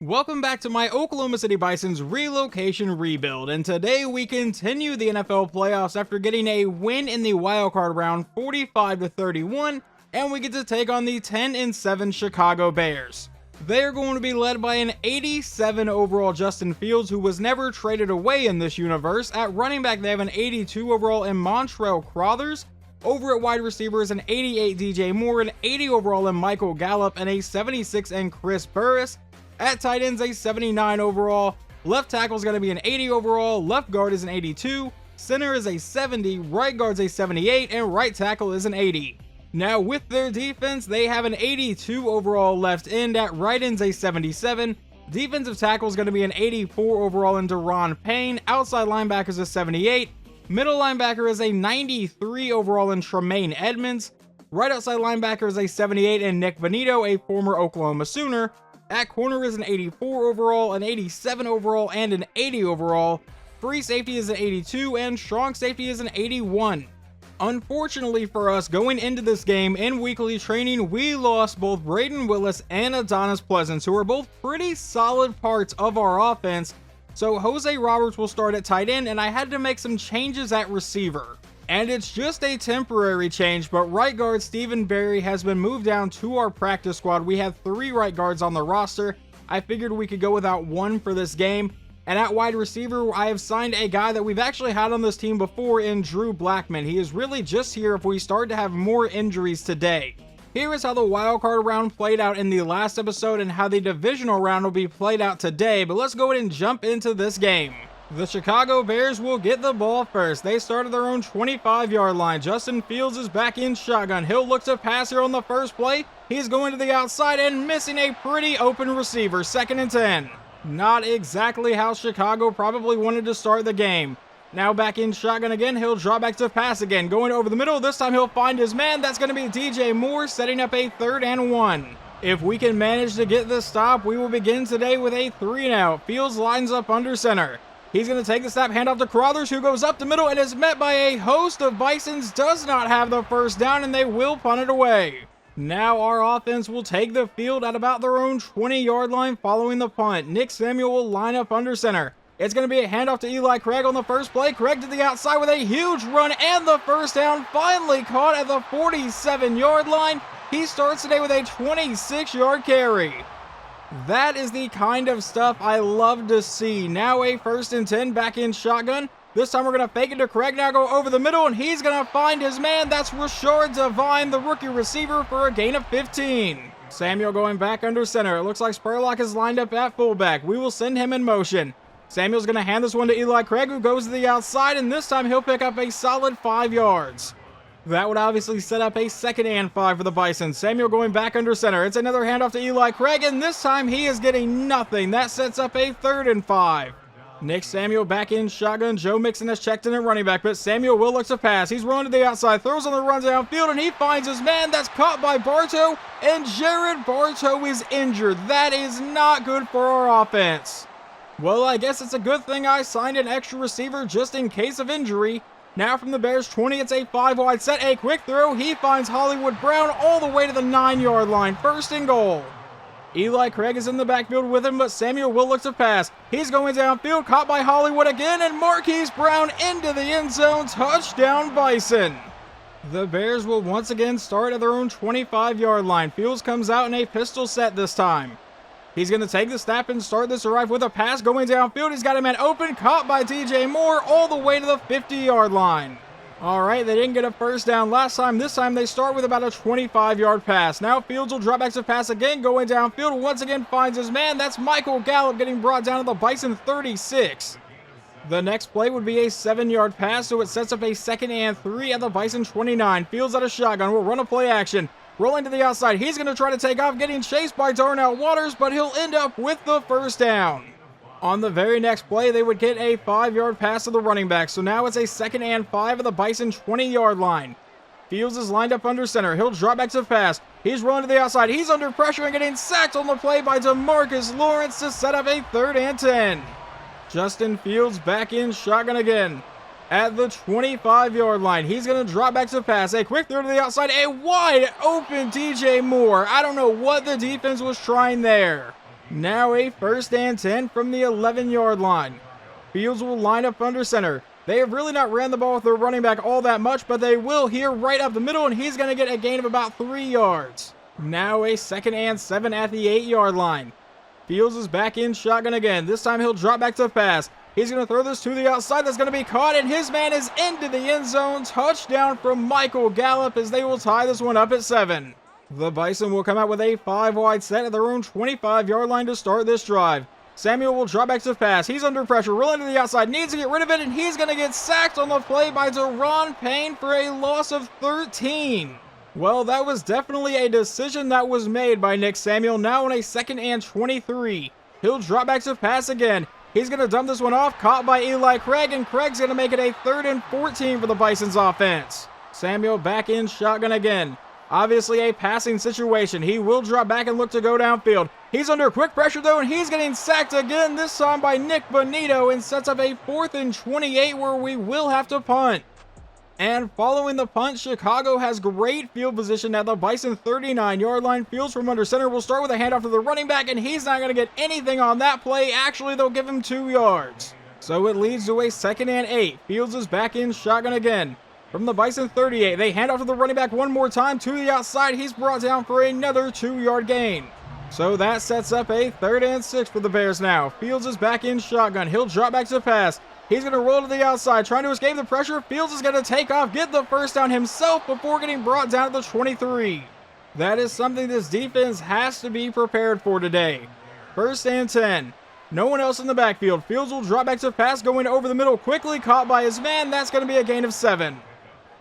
Welcome back to my Oklahoma City Bisons relocation rebuild, and today we continue the NFL playoffs after getting a win in the wildcard round 45-31, and we get to take on the 10-7 Chicago Bears. They're going to be led by an 87 overall Justin Fields, who was never traded away in this universe. At running back, they have an 82 overall in Montrell Crothers. Over at wide receivers, an 88 DJ Moore, an 80 overall in Michael Gallup, and a 76 in Chris Burris. At tight ends, a 79 overall. Left tackle is going to be an 80 overall. Left guard is an 82. Center is a 70. Right guard's a 78. And right tackle is an 80. Now, with their defense, they have an 82 overall left end. At right end's a 77. Defensive tackle is going to be an 84 overall in Deron Payne. Outside linebacker is a 78. Middle linebacker is a 93 overall in Tremaine Edmonds. Right outside linebacker is a 78 in Nick Bonito, a former Oklahoma Sooner. At corner is an 84 overall, an 87 overall, and an 80 overall. Free safety is an 82, and strong safety is an 81. Unfortunately for us, going into this game in weekly training, we lost both Braden Willis and Adonis Pleasance, who are both pretty solid parts of our offense. So Jose Roberts will start at tight end, and I had to make some changes at receiver. And it's just a temporary change, but right guard Stephen Berry has been moved down to our practice squad. We have 3 right guards on the roster. I figured we could go without one for this game. And at wide receiver, I have signed a guy that we've actually had on this team before in Drew Blackman. He is really just here if we start to have more injuries today. Here is how the wildcard round played out in the last episode and how the divisional round will be played out today, but let's go ahead and jump into this game. The Chicago Bears will get the ball first. They started their own 25-yard line. Justin Fields is back in shotgun. He'll look to pass here on the first play. He's going to the outside and missing a pretty open receiver. 2nd and 10. Not exactly how Chicago probably wanted to start the game. Now back in shotgun again. He'll draw back to pass again. Going over the middle. This time he'll find his man. That's going to be DJ Moore, setting up a 3rd and 1. If we can manage to get this stop, we will begin today with a 3-and-out. Fields lines up under center. He's going to take the snap, hand off to Crothers, who goes up the middle and is met by a host of Bisons, does not have the first down, and they will punt it away. Now our offense will take the field at about their own 20-yard line following the punt. Nick Samuel will line up under center. It's going to be a handoff to Eli Craig on the first play. Craig to the outside with a huge run, and the first down finally caught at the 47-yard line. He starts today with a 26-yard carry. That is the kind of stuff I love to see. Now a 1st and 10 back in shotgun. This time we're going to fake it to Craig, now go over the middle, and he's going to find his man. That's Rashard Devine, the rookie receiver, for a gain of 15. Samuel going back under center. It looks like Spurlock is lined up at fullback. We will send him in motion. Samuel's going to hand this one to Eli Craig, who goes to the outside, and this time he'll pick up a solid 5 yards. That would obviously set up a 2nd and 5 for the Bisons. Samuel going back under center. It's another handoff to Eli Craig, and this time he is getting nothing. That sets up a 3rd and 5. Nick Samuel back in shotgun. Joe Mixon has checked in at running back, but Samuel will look to pass. He's rolling to the outside, throws on the run downfield, and he finds his man. That's caught by Bartow, and Jared Bartow is injured. That is not good for our offense. Well, I guess it's a good thing I signed an extra receiver just in case of injury. Now from the Bears 20, it's a 5-wide set, a quick throw. He finds Hollywood Brown all the way to the 9-yard line. 1st and goal. Eli Craig is in the backfield with him, but Samuel will look to pass. He's going downfield, caught by Hollywood again, and Marquise Brown into the end zone. Touchdown Bison. The Bears will once again start at their own 25-yard line. Fields comes out in a pistol set this time. He's going to take the snap and start this drive with a pass going downfield. He's got a man open, caught by DJ Moore all the way to the 50-yard line. All right, they didn't get a first down last time. This time they start with about a 25-yard pass. Now Fields will drop back to pass again, going downfield. Once again finds his man. That's Michael Gallup getting brought down to the Bison 36. The next play would be a 7-yard pass, so it sets up a 2nd and 3 at the Bison 29. Fields out of shotgun. Will run a play action. Rolling to the outside, he's going to try to take off, getting chased by Darnell Waters, but he'll end up with the first down. On the very next play, they would get a 5-yard pass to the running back, so now it's a 2nd and 5 at the Bison 20-yard line. Fields is lined up under center. He'll drop back to pass. He's rolling to the outside. He's under pressure and getting sacked on the play by DeMarcus Lawrence to set up a 3rd and 10. Justin Fields back in shotgun again. At the 25-yard line, he's going to drop back to pass. A quick throw to the outside. A wide open DJ Moore. I don't know what the defense was trying there. Now a 1st and 10 from the 11-yard line. Fields will line up under center. They have really not ran the ball with their running back all that much, but they will here right up the middle, and he's going to get a gain of about 3 yards. Now a 2nd and 7 at the 8-yard line. Fields is back in shotgun again. This time he'll drop back to pass. He's going to throw this to the outside. That's going to be caught, and his man is into the end zone. Touchdown from Michael Gallup as they will tie this one up at 7. The Bison will come out with a 5-wide set at their own 25-yard line to start this drive. Samuel will drop back to pass. He's under pressure, rolling to the outside, needs to get rid of it, and he's going to get sacked on the play by Deron Payne for a loss of 13. Well, that was definitely a decision that was made by Nick Samuel. Now on a 2nd and 23. He'll drop back to pass again. He's going to dump this one off, caught by Eli Craig, and Craig's going to make it a 3rd and 14 for the Bisons offense. Samuel back in shotgun again. Obviously a passing situation. He will drop back and look to go downfield. He's under quick pressure though, and he's getting sacked again, this time by Nick Bonito, and sets up a 4th and 28 where we will have to punt. And following the punt, Chicago has great field position at the Bison 39-yard line. Fields from under center will start with a handoff to the running back, and he's not going to get anything on that play. Actually, they'll give him 2 yards. So it leads to a 2nd and 8. Fields is back in shotgun again. From the Bison 38, they hand off to the running back one more time to the outside. He's brought down for another 2-yard gain. So that sets up a 3rd and 6 for the Bears now. Fields is back in shotgun. He'll drop back to pass. He's going to roll to the outside, trying to escape the pressure. Fields is going to take off, get the 1st down himself before getting brought down to the 23. That is something this defense has to be prepared for today. 1st and 10. No one else in the backfield. Fields will drop back to pass, going over the middle, quickly caught by his man. That's going to be a gain of 7.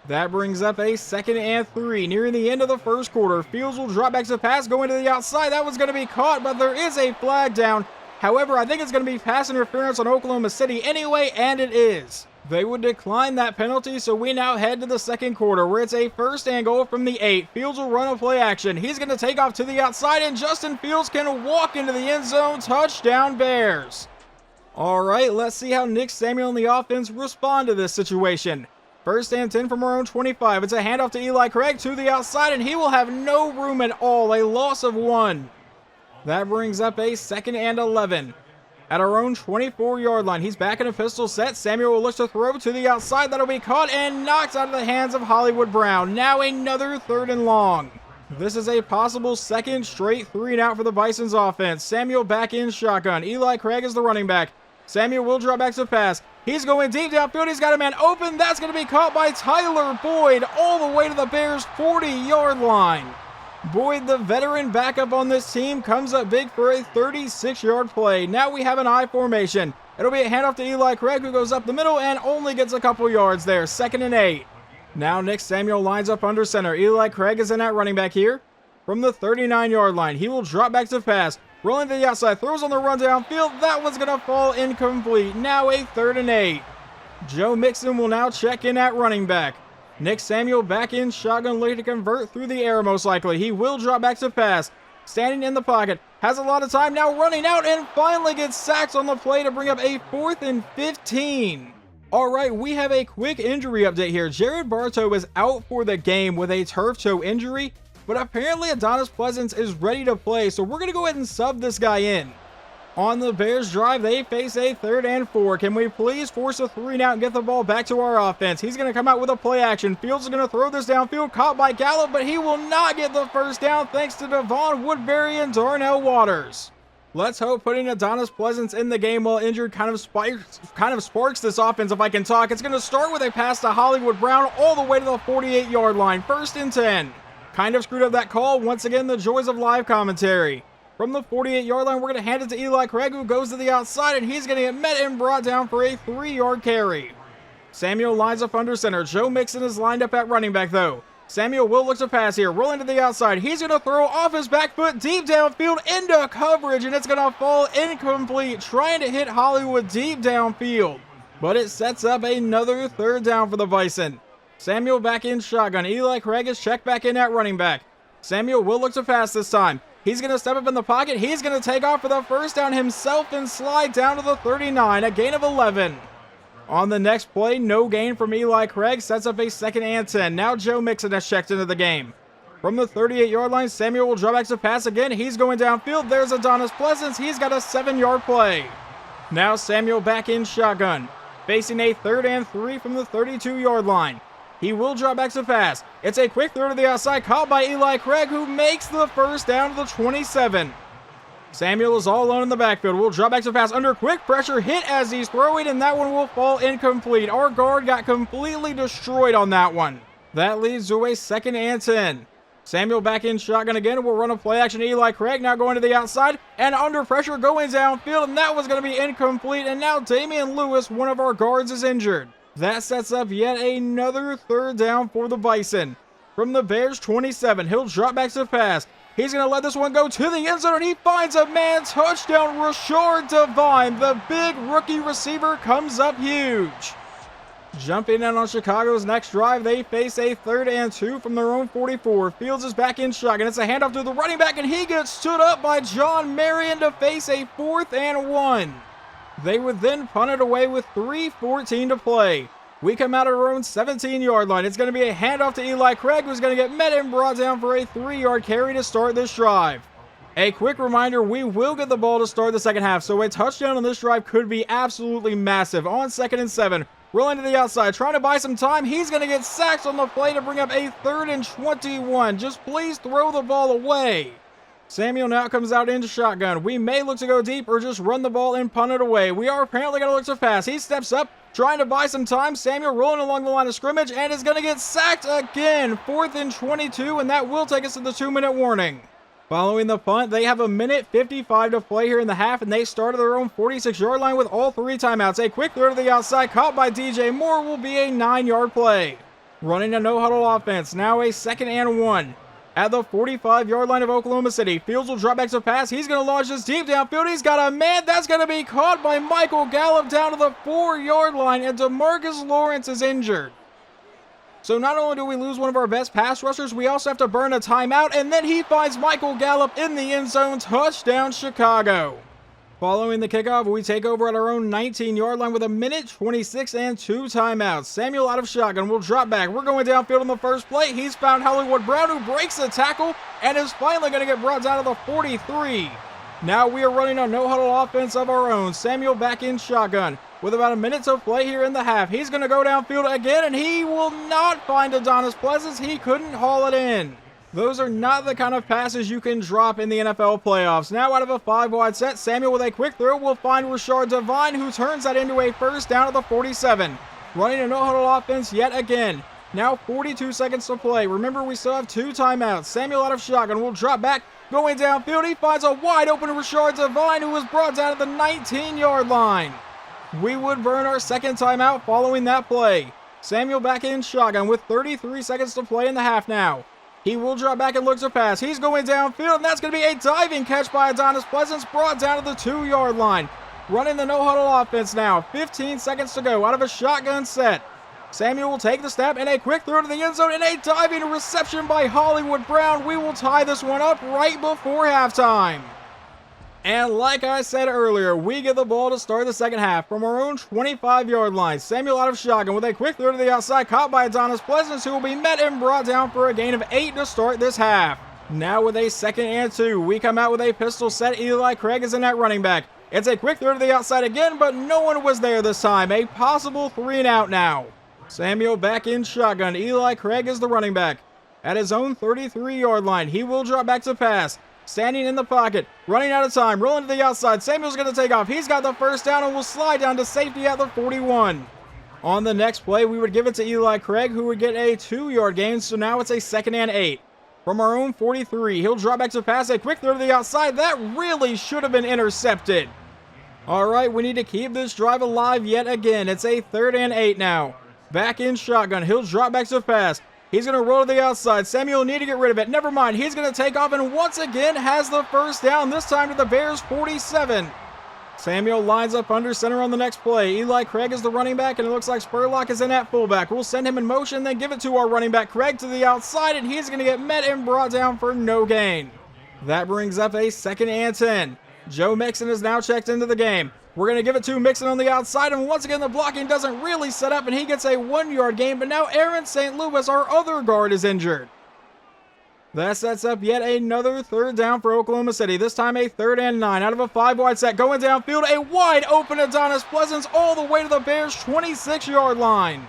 That brings up a 2nd and 3. Nearing the end of the 1st quarter, Fields will drop back to pass, going to the outside. That was going to be caught, but there is a flag down. However, I think it's going to be pass interference on Oklahoma City anyway, and it is. They would decline that penalty, so we now head to the 2nd quarter, where it's a 1st and goal from the 8. Fields will run a play action. He's going to take off to the outside, and Justin Fields can walk into the end zone. Touchdown, Bears. All right, let's see how Nick Samuel and the offense respond to this situation. 1st and 10 from our own 25. It's a handoff to Eli Craig to the outside, and he will have no room at all. A loss of 1. That brings up a 2nd and 11. At our own 24-yard line, he's back in a pistol set. Samuel will look to throw to the outside. That'll be caught and knocked out of the hands of Hollywood Brown. Now another 3rd and long. This is a possible 2nd straight 3-and-out for the Bisons offense. Samuel back in shotgun. Eli Craig is the running back. Samuel will drop back to pass. He's going deep downfield. He's got a man open. That's going to be caught by Tyler Boyd all the way to the Bears' 40-yard line. Boyd, the veteran backup on this team, comes up big for a 36-yard play. Now we have an I formation. It'll be a handoff to Eli Craig, who goes up the middle and only gets a couple yards there. 2nd and 8. Now Nick Samuel lines up under center. Eli Craig is in at running back here. From the 39-yard line, he will drop back to pass. Rolling to the outside, throws on the run downfield. That one's going to fall incomplete. Now a 3rd and 8. Joe Mixon will now check in at running back. Nick Samuel back in shotgun, looking to convert through the air most likely. He will drop back to pass. Standing in the pocket. Has a lot of time now, running out, and finally gets sacked on the play to bring up a 4th and 15. All right, we have a quick injury update here. Jared Bartow is out for the game with a turf toe injury, but apparently Adonis Pleasance is ready to play, so we're going to go ahead and sub this guy in. On the Bears drive, they face a 3rd and 4. Can we please force a 3-and-out and get the ball back to our offense? He's going to come out with a play action. Fields is going to throw this downfield, caught by Gallup, but he will not get the 1st down thanks to Devon Woodbury and Darnell Waters. Let's hope putting Adonis Pleasance in the game while injured kind of sparks this offense if I can talk. It's going to start with a pass to Hollywood Brown all the way to the 48-yard line. 1st and 10. Kind of screwed up that call. Once again, the joys of live commentary. From the 48-yard line, we're going to hand it to Eli Craig, who goes to the outside, and he's going to get met and brought down for a 3-yard carry. Samuel lines up under center. Joe Mixon is lined up at running back, though. Samuel will look to pass here, rolling to the outside. He's going to throw off his back foot deep downfield into coverage, and it's going to fall incomplete, trying to hit Hollywood deep downfield. But it sets up another 3rd down for the Bison. Samuel back in shotgun. Eli Craig is checked back in at running back. Samuel will look to pass this time. He's going to step up in the pocket. He's going to take off for the 1st down himself and slide down to the 39, a gain of 11. On the next play, no gain from Eli Craig, sets up a 2nd and 10. Now Joe Mixon has checked into the game. From the 38-yard line, Samuel will drop back to pass again. He's going downfield. There's Adonis Pleasance. He's got a 7-yard play. Now Samuel back in shotgun, facing a 3rd and 3 from the 32-yard line. He will drop back to pass. It's a quick throw to the outside, caught by Eli Craig, who makes the first down to the 27. Samuel is all alone in the backfield. Will drop back to pass under quick pressure, hit as he's throwing, and that one will fall incomplete. Our guard got completely destroyed on that one. That leads to a 2nd and 10. Samuel back in shotgun again. Will run a play action. Eli Craig now going to the outside and under pressure going downfield, and that was going to be incomplete. And now Damian Lewis, one of our guards, is injured. That sets up yet another 3rd down for the Bison. From the Bears 27, he'll drop back to pass. He's going to let this one go to the end zone, and he finds a man. Touchdown, Rashard Devine. The big rookie receiver comes up huge. Jumping in on Chicago's next drive, they face a 3rd and 2 from their own 44. Fields is back in shotgun. It's a handoff to the running back, and he gets stood up by John Marion to face a 4th and 1. They would then punt it away with 3:14 to play. We come out of our own 17-yard line. It's going to be a handoff to Eli Craig, who's going to get met and brought down for a 3-yard carry to start this drive. A quick reminder, we will get the ball to start the second half, so a touchdown on this drive could be absolutely massive. On 2nd and 7, rolling to the outside, trying to buy some time. He's going to get sacked on the play to bring up a 3rd and 21. Just please throw the ball away. Samuel now comes out into shotgun. We may look to go deep or just run the ball and punt it away. We are apparently going to look to pass. He steps up, trying to buy some time. Samuel rolling along the line of scrimmage and is going to get sacked again. 4th and 22, and that will take us to the 2-minute warning. Following the punt, they have 1:55 to play here in the half, and they started their own 46-yard line with all 3 timeouts. A quick throw to the outside, caught by DJ Moore, will be a 9-yard play. Running a no-huddle offense, now a 2nd and 1. At the 45-yard line of Oklahoma City, Fields will drop back to pass. He's going to launch this deep downfield. He's got a man. That's going to be caught by Michael Gallup down to the 4-yard line, and DeMarcus Lawrence is injured. So not only do we lose one of our best pass rushers, we also have to burn a timeout, and then he finds Michael Gallup in the end zone. Touchdown, Chicago. Following the kickoff, we take over at our own 19-yard line with 1:26 and 2 timeouts. Samuel out of shotgun will drop back. We're going downfield on the first play. He's found Hollywood Brown, who breaks the tackle and is finally going to get brought down to the 43. Now we are running a no-huddle offense of our own. Samuel back in shotgun with about a minute to play here in the half. He's going to go downfield again, and he will not find Adonis Pleasance. He couldn't haul it in. Those are not the kind of passes you can drop in the NFL playoffs. Now out of a 5-wide set, Samuel with a quick throw will find Rashard Devine, who turns that into a 1st down at the 47. Running a no-huddle offense yet again. Now 42 seconds to play. Remember, we still have 2 timeouts. Samuel out of shotgun will drop back. Going downfield, he finds a wide open Rashard Devine, who was brought down at the 19-yard line. We would burn our 2nd timeout following that play. Samuel back in shotgun with 33 seconds to play in the half now. He will drop back and look to pass. He's going downfield, and that's going to be a diving catch by Adonis Pleasance, brought down to the 2-yard line. Running the no-huddle offense now. 15 seconds to go out of a shotgun set. Samuel will take the snap and a quick throw to the end zone and a diving reception by Hollywood Brown. We will tie this one up right before halftime. And like I said earlier, we get the ball to start the second half from our own 25-yard line. Samuel out of shotgun with a quick throw to the outside, caught by Adonis Pleasance, who will be met and brought down for a gain of 8 to start this half. Now with a 2nd and 2, we come out with a pistol set. Eli Craig is in at running back. It's a quick throw to the outside again, but no one was there this time. A possible 3-and-out now. Samuel back in shotgun. Eli Craig is the running back. At his own 33-yard line, he will drop back to pass. Standing in the pocket, running out of time, rolling to the outside. Samuel's going to take off. He's got the 1st down and will slide down to safety at the 41. On the next play, we would give it to Eli Craig, who would get a 2-yard gain, so now it's a 2nd and 8. From our own 43, he'll drop back to pass. A quick throw to the outside. That really should have been intercepted. All right, we need to keep this drive alive yet again. It's a 3rd and 8 now. Back in shotgun. He'll drop back to pass. He's going to roll to the outside. Samuel need to get rid of it. Never mind. He's going to take off and once again has the 1st down, this time to the Bears' 47. Samuel lines up under center on the next play. Eli Craig is the running back, and it looks like Spurlock is in at fullback. We'll send him in motion, then give it to our running back, Craig, to the outside, and he's going to get met and brought down for no gain. That brings up a 2nd and 10. Joe Mixon is now checked into the game. We're going to give it to Mixon on the outside, and once again, the blocking doesn't really set up, and he gets a 1-yard gain, but now Aaron St. Louis, our other guard, is injured. That sets up yet another third down for Oklahoma City. This time a 3rd and 9 out of a 5-wide set. Going downfield, a wide open Adonis Pleasance all the way to the Bears' 26-yard line.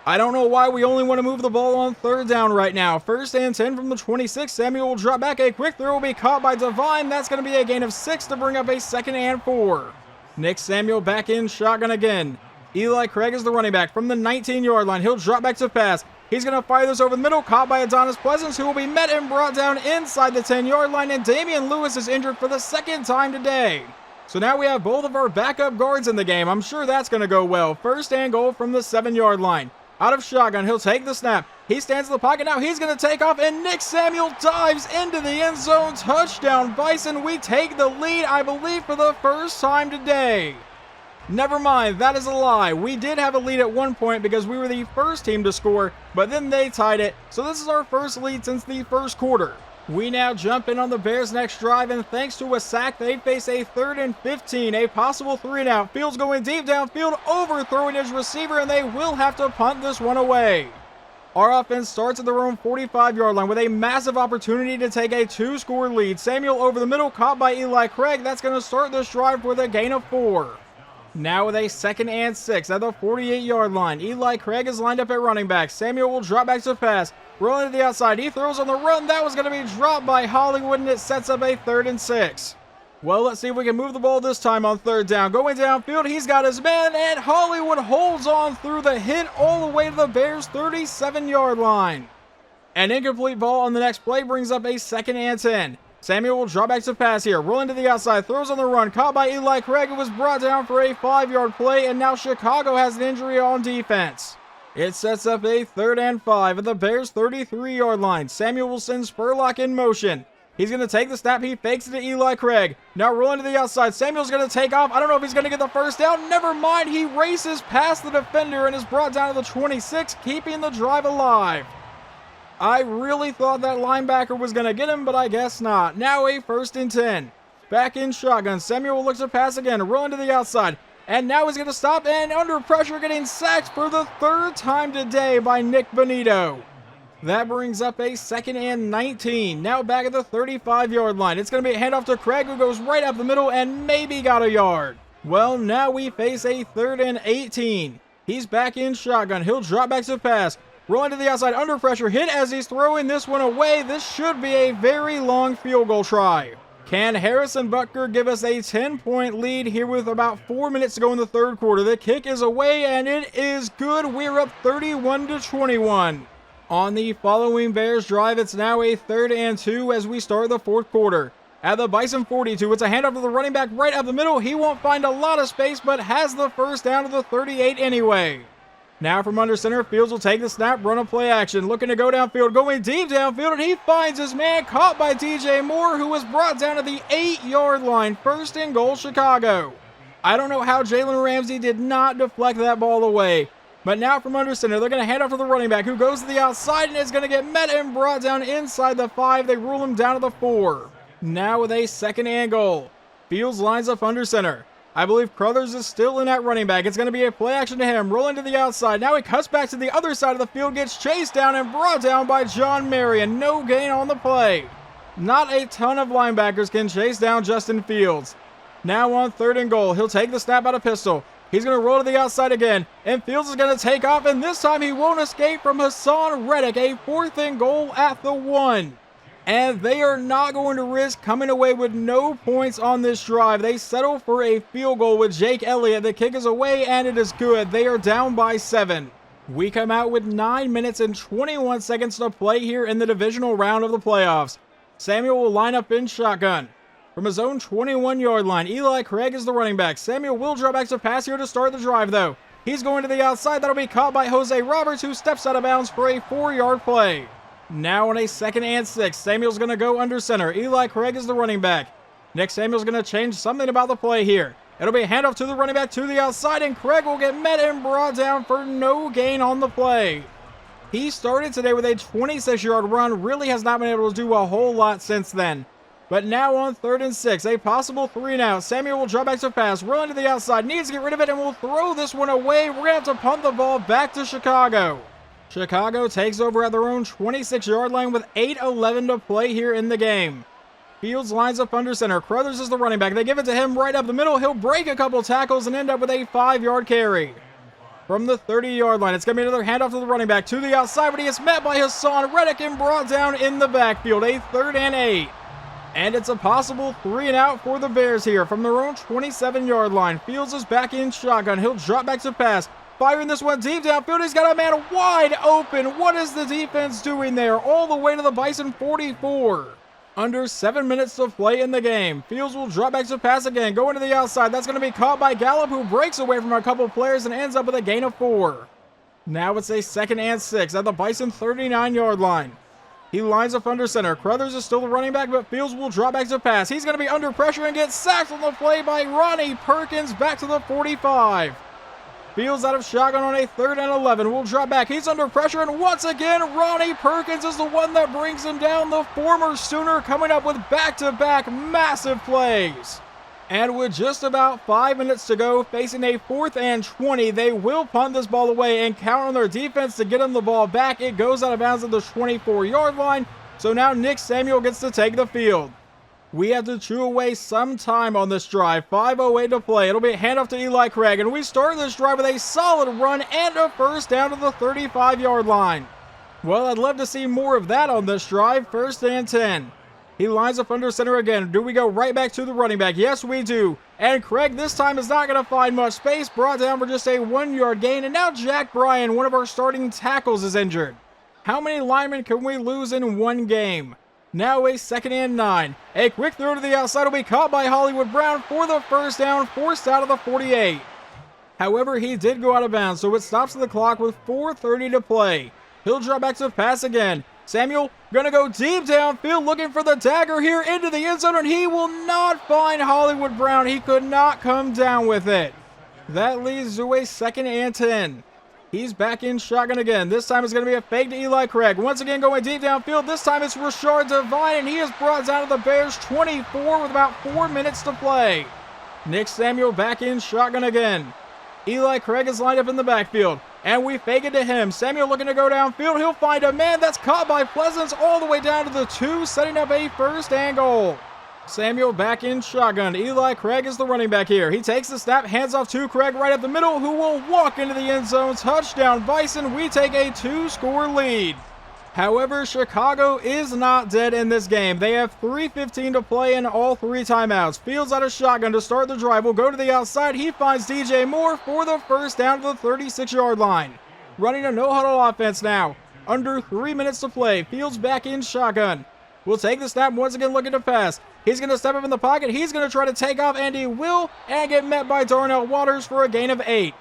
I don't know why we only want to move the ball on 3rd down right now. 1st and 10 from the 26. Samuel will drop back. A quick throw will be caught by Devine. That's going to be a gain of 6 to bring up a 2nd and 4. Nick Samuel back in shotgun again. Eli Craig is the running back from the 19-yard line. He'll drop back to pass. He's going to fire this over the middle, caught by Adonis Pleasance, who will be met and brought down inside the 10-yard line, and Damian Lewis is injured for the 2nd time today. So now we have both of our backup guards in the game. I'm sure that's going to go well. 1st and goal from the 7-yard line. Out of shotgun, he'll take the snap. He stands in the pocket now. He's going to take off, and Nick Samuel dives into the end zone. Touchdown, Bison. We take the lead, I believe, for the first time today. Never mind, that is a lie. We did have a lead at one point because we were the first team to score, but then they tied it. So this is our first lead since the first quarter. We now jump in on the Bears' next drive, and thanks to a sack, they face a 3rd and 15, a possible 3-and-out. Fields going deep downfield, overthrowing his receiver, and they will have to punt this one away. Our offense starts at their own 45-yard line with a massive opportunity to take a 2-score lead. Samuel over the middle, caught by Eli Craig. That's going to start this drive with a gain of 4. Now with a 2nd and 6 at the 48-yard line. Eli Craig is lined up at running back. Samuel will drop back to pass. Rolling to the outside. He throws on the run. That was going to be dropped by Hollywood, and it sets up a 3rd and 6. Well, let's see if we can move the ball this time on 3rd down. Going downfield, he's got his man, and Hollywood holds on through the hit all the way to the Bears' 37-yard line. An incomplete ball on the next play brings up a 2nd and 10. Samuel will drop back to pass here. Rolling to the outside. Throws on the run. Caught by Eli Craig. It was brought down for a 5-yard play, and now Chicago has an injury on defense. It sets up a 3rd and 5 at the Bears' 33-yard line. Samuel will send Spurlock in motion. He's going to take the snap. He fakes it to Eli Craig. Now rolling to the outside. Samuel's going to take off. I don't know if he's going to get the first down. Never mind. He races past the defender and is brought down to the 26, keeping the drive alive. I really thought that linebacker was going to get him, but I guess not. Now a 1st and 10. Back in shotgun. Samuel looks to pass again. Rolling to the outside. And now he's going to stop, and under pressure, getting sacked for the 3rd time today by Nick Bonito. That brings up a 2nd and 19. Now back at the 35-yard line. It's going to be a handoff to Craig, who goes right up the middle and maybe got a yard. Well, now we face a 3rd and 18. He's back in shotgun. He'll drop back to pass. Rolling to the outside, under pressure, hit as he's throwing this one away. This should be a very long field goal try. Can Harrison Butker give us a 10-point lead here with about 4 minutes to go in the 3rd quarter? The kick is away, and it is good. We're up 31-21. On the following Bears drive, it's now a 3rd and 2 as we start the 4th quarter. At the Bison 42, it's a handoff to the running back right up the middle. He won't find a lot of space, but has the first down to the 38 anyway. Now from under center, Fields will take the snap, run a play action, looking to go downfield, going deep downfield, and he finds his man, caught by DJ Moore, who was brought down to the 8-yard line. 1st and goal, Chicago. I don't know how Jalen Ramsey did not deflect that ball away. But now from under center, they're going to hand off to the running back, who goes to the outside and is going to get met and brought down inside the 5. They rule him down to the 4. Now with a 2nd and goal. Fields lines up under center. I believe Crothers is still in at running back. It's going to be a play action to him. Rolling to the outside. Now he cuts back to the other side of the field, gets chased down and brought down by John Marion. No gain on the play. Not a ton of linebackers can chase down Justin Fields. Now on 3rd and goal. He'll take the snap out of pistol. He's going to roll to the outside again. And Fields is going to take off. And this time he won't escape from Hassan Reddick. A 4th and goal at the 1. And they are not going to risk coming away with no points on this drive. They settle for a field goal with Jake Elliott. The kick is away, and it is good. They are down by 7. We come out with 9 minutes and 21 seconds to play here in the divisional round of the playoffs. Samuel will line up in shotgun. From his own 21-yard line, Eli Craig is the running back. Samuel will drop back to pass here to start the drive, though. He's going to the outside. That'll be caught by Jose Roberts, who steps out of bounds for a 4-yard play. Now on a 2nd and 6, Samuel's going to go under center. Eli Craig is the running back. Nick Samuel's going to change something about the play here. It'll be a handoff to the running back to the outside, and Craig will get met and brought down for no gain on the play. He started today with a 26-yard run, really has not been able to do a whole lot since then. But now on 3rd and 6, a possible 3-and-out. Samuel will drop back to pass, run to the outside, needs to get rid of it, and will throw this one away. We're going to have to punt the ball back to Chicago. Chicago takes over at their own 26-yard line with 8:11 to play here in the game. Fields lines up under center. Crothers is the running back. They give it to him right up the middle. He'll break a couple tackles and end up with a 5-yard carry. From the 30-yard line, it's going to be another handoff to the running back to the outside, but he is met by Hassan Reddick and brought down in the backfield. A 3rd and 8. And it's a possible 3-and-out for the Bears here from their own 27-yard line. Fields is back in shotgun. He'll drop back to pass. Firing this one deep downfield. He's got a man wide open. What is the defense doing there? All the way to the Bison 44. Under 7 minutes to play in the game. Fields will drop back to pass again. Going to the outside. That's going to be caught by Gallup, who breaks away from a couple players and ends up with a gain of 4. Now it's a 2nd and 6 at the Bison 39-yard line. He lines up under center. Crothers is still the running back, but Fields will drop back to pass. He's going to be under pressure and get sacked on the play by Ronnie Perkins back to the 45. Fields out of shotgun on a 3rd and 11. Will drop back. He's under pressure, and once again, Ronnie Perkins is the one that brings him down. The former Sooner coming up with back-to-back massive plays. And with just about 5 minutes to go, facing a 4th and 20, they will punt this ball away and count on their defense to get them the ball back. It goes out of bounds at the 24-yard line, so now Nick Samuel gets to take the field. We have to chew away some time on this drive. 5:08 to play. It'll be a handoff to Eli Craig, and we start this drive with a solid run and a first down to the 35-yard line. Well, I'd love to see more of that on this drive. 1st and 10. He lines up under center again. Do we go right back to the running back? Yes, we do. And Craig this time is not going to find much space. Brought down for just a 1-yard gain, and now Jack Bryan, one of our starting tackles, is injured. How many linemen can we lose in one game? Now a 2nd and 9. A quick throw to the outside will be caught by Hollywood Brown for the first down, forced out of the 48. However, he did go out of bounds, so it stops the clock with 4:30 to play. He'll drop back to pass again. Samuel gonna go deep downfield looking for the dagger here into the end zone, and he will not find Hollywood Brown. He could not come down with it. That leads to a 2nd and 10. He's back in shotgun again. This time it's going to be a fake to Eli Craig. Once again going deep downfield. This time it's Rashard Devine, and he is brought down to the Bears 24 with about 4 minutes to play. Nick Samuel back in shotgun again. Eli Craig is lined up in the backfield, and we fake it to him. Samuel looking to go downfield. He'll find a man that's caught by Pleasance all the way down to the 2, setting up a 1st and goal. Samuel back in shotgun. Eli Craig is the running back here. He takes the snap, hands off to Craig right up the middle, who will walk into the end zone. Touchdown Bison. We take a 2-score lead. However, Chicago is not dead in this game. They have 3:15 to play in all 3 timeouts. Fields out of shotgun to start the drive. Will go to the outside. He finds DJ Moore for the first down to the 36-yard line. Running a no-huddle offense now. Under 3 minutes to play. Fields back in shotgun. Will take the snap, once again looking to pass. He's going to step up in the pocket. He's going to try to take off, and he will, and get met by Darnell Waters for a gain of 8.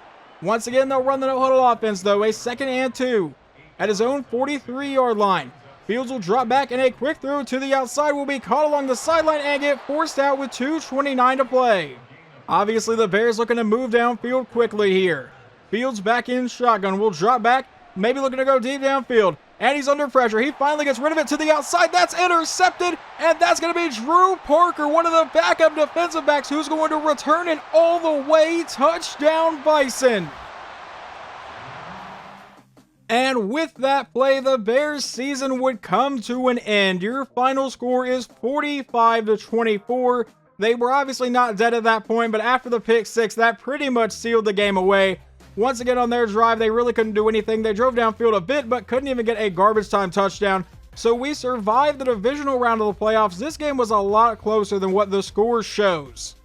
Once again, they'll run the no-huddle offense, though. A 2nd and 2. At his own 43-yard line. Fields will drop back, and a quick throw to the outside will be caught along the sideline and get forced out with 2:29 to play. Obviously, the Bears looking to move downfield quickly here. Fields back in shotgun. Will drop back, maybe looking to go deep downfield. And he's under pressure. He finally gets rid of it to the outside. That's intercepted. And that's going to be Drew Parker, one of the backup defensive backs, who's going to return it all the way. Touchdown Bison. And with that play, the Bears' season would come to an end. Your final score is 45-24. They were obviously not dead at that point, but after the pick 6, that pretty much sealed the game away. Once again on their drive, they really couldn't do anything. They drove downfield a bit, but couldn't even get a garbage time touchdown. So we survived the divisional round of the playoffs. This game was a lot closer than what the score shows.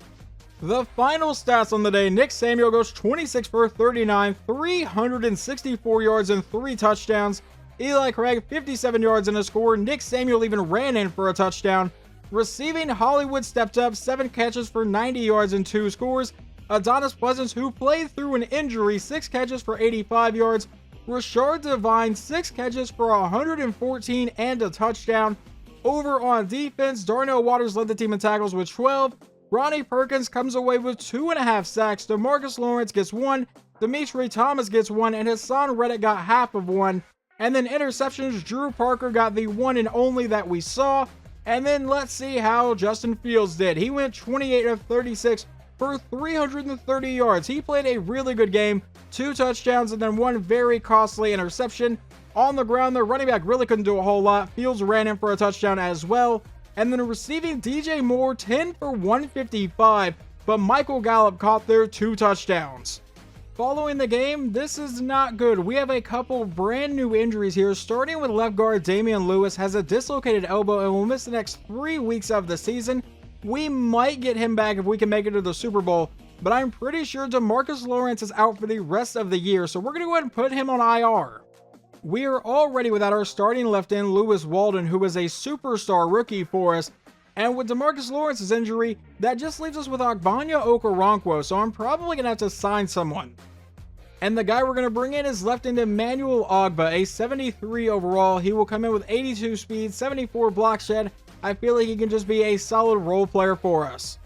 The final stats on the day, Nick Samuel goes 26 for 39, 364 yards and 3 touchdowns. Eli Craig, 57 yards and a score. Nick Samuel even ran in for a touchdown. Receiving, Hollywood stepped up, 7 catches for 90 yards and 2 scores. Adonis Pleasance, who played through an injury, 6 catches for 85 yards. Rashard Devine, 6 catches for 114 and a touchdown. Over on defense, Darnell Waters led the team in tackles with 12. Ronnie Perkins comes away with 2.5 sacks. DeMarcus Lawrence gets 1. Demetri Thomas gets 1. And Hassan Reddick got half of 1. And then interceptions, Drew Parker got the one and only that we saw. And then let's see how Justin Fields did. He went 28 of 36 for 330 yards. He played a really good game, 2 touchdowns, and then 1 very costly interception. On the ground, the running back really couldn't do a whole lot. Fields ran in for a touchdown as well. And then receiving, DJ Moore, 10 for 155, but Michael Gallup caught their 2 touchdowns. Following the game, this is not good. We have a couple brand new injuries here, starting with left guard Damian Lewis has a dislocated elbow and will miss the next 3 weeks of the season. We might get him back if we can make it to the Super Bowl, but I'm pretty sure DeMarcus Lawrence is out for the rest of the year, so we're going to go ahead and put him on IR. We are already without our starting left end, Lewis Walden, who is a superstar rookie for us. And with DeMarcus Lawrence's injury, that just leaves us with Ogbonnia Okoronkwo, so I'm probably going to have to sign someone. And the guy we're going to bring in is left end Emmanuel Ogba, a 73 overall. He will come in with 82 speed, 74 block shed. I feel like he can just be a solid role player for us.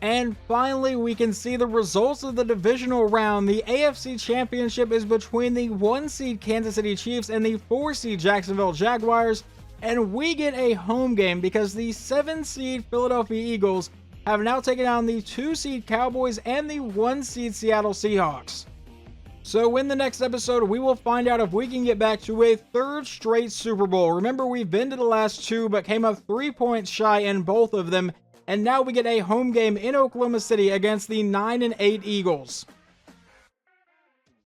And finally, we can see the results of the divisional round. The AFC Championship is between the 1 seed Kansas City Chiefs and the 4 seed Jacksonville Jaguars. And we get a home game because the 7 seed Philadelphia Eagles have now taken down the 2 seed Cowboys and the 1 seed Seattle Seahawks. So in the next episode, we will find out if we can get back to a 3rd straight Super Bowl. Remember, we've been to the last 2, but came up 3 points shy in both of them. And now we get a home game in Oklahoma City against the 9-8 Eagles.